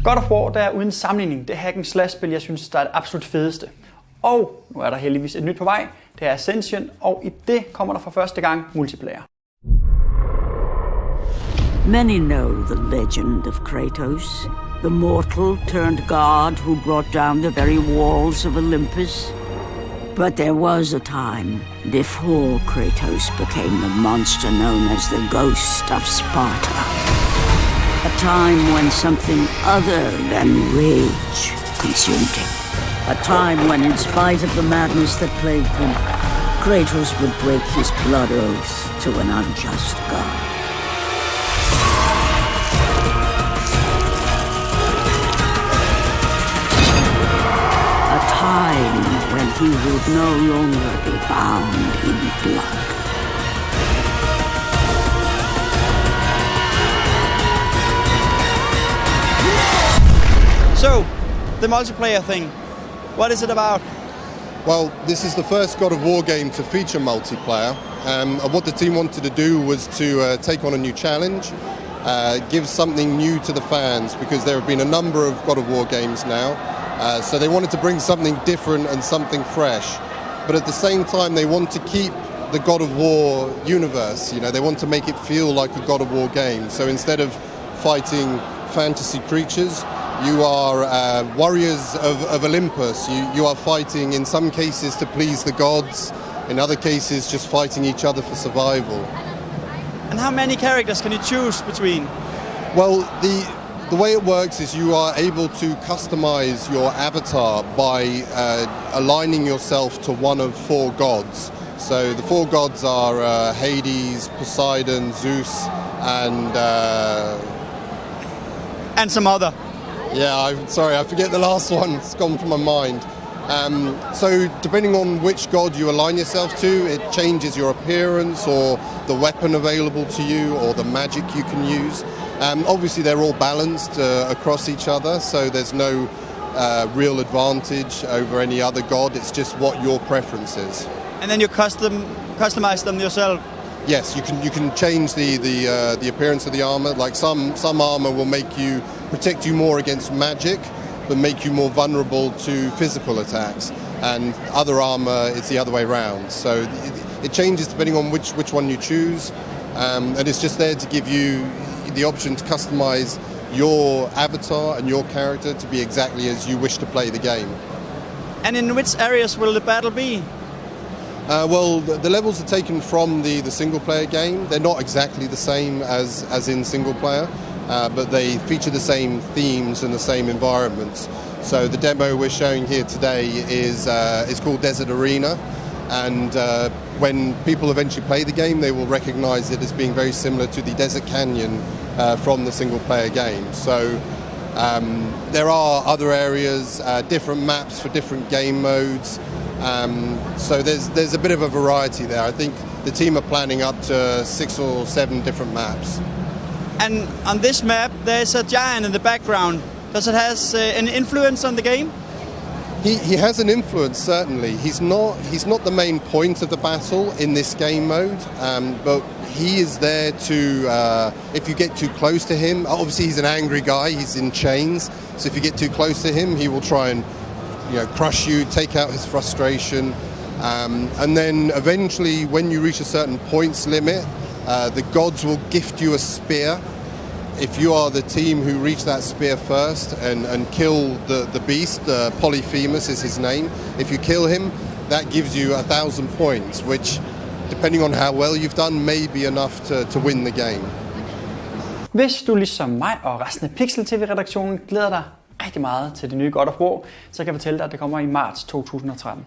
God of War, der er uden sammenligning det hack-and-slash-spil, jeg synes, der er det absolut fedeste. Og nu er der heldigvis et nyt på vej, det er Ascension, og i det kommer der for første gang multiplayer. Many know the legend of Kratos, the mortal turned god who brought down the very walls of Olympus. But there was a time before Kratos became the monster known as the Ghost of Sparta. A time when something other than rage consumed him. A time when, in spite of the madness that plagued him, Kratos would break his blood oath to an unjust god. A time when he would no longer be bound in blood. So, the multiplayer thing, what is it about? Well, this is the first God of War game to feature multiplayer. And what the team wanted to do was to take on a new challenge, give something new to the fans, because there have been a number of God of War games now. So they wanted to bring something different and something fresh. But at the same time, they want to keep the God of War universe. You know, they want to make it feel like a God of War game. So instead of fighting fantasy creatures, you are warriors of Olympus. You are fighting, in some cases, to please the gods. In other cases, just fighting each other for survival. And how many characters can you choose between? Well, the way it works is you are able to customize your avatar by aligning yourself to one of 4 gods. So the 4 gods are Hades, Poseidon, Zeus, and some other. Yeah, I'm sorry, I forget the last one. It's gone from my mind. So depending on which god you align yourself to, it changes your appearance or the weapon available to you or the magic you can use. Obviously they're all balanced across each other, so there's no real advantage over any other god. It's just what your preference is. And then you customize them yourself? Yes, you can change the appearance of the armor. Like some armor will protect you more against magic, but make you more vulnerable to physical attacks. And other armor, it's the other way around. So it changes depending on which one you choose. And it's just there to give you the option to customize your avatar and your character to be exactly as you wish to play the game. And in which areas will the battle be? Well, the levels are taken from the single-player game. They're not exactly the same as in single-player, but they feature the same themes and the same environments. So the demo we're showing here today is called Desert Arena, and when people eventually play the game, they will recognize it as being very similar to the Desert Canyon from the single-player game. So there are other areas, different maps for different game modes. So there's a bit of a variety there. I think the team are planning up to 6 or 7 different maps. And on this map, there's a giant in the background. Does it have an influence on the game? He has an influence, certainly. He's not the main point of the battle in this game mode, but he is there to, if you get too close to him, obviously he's an angry guy, he's in chains, so if you get too close to him, he will try and crush you, take out his frustration, and then eventually when you reach a certain points limit, the gods will gift you a spear. If you are the team who reach that spear first and kill the beast, Polyphemus is his name, if you kill him, that gives you 1,000 points, which, depending on how well you've done, may be enough to win the game. Hvis du ligesom mig og resten af Pixel.tv-redaktionen glæder dig rigtig meget til det nye God of War, så kan jeg fortælle dig, at det kommer i marts 2013.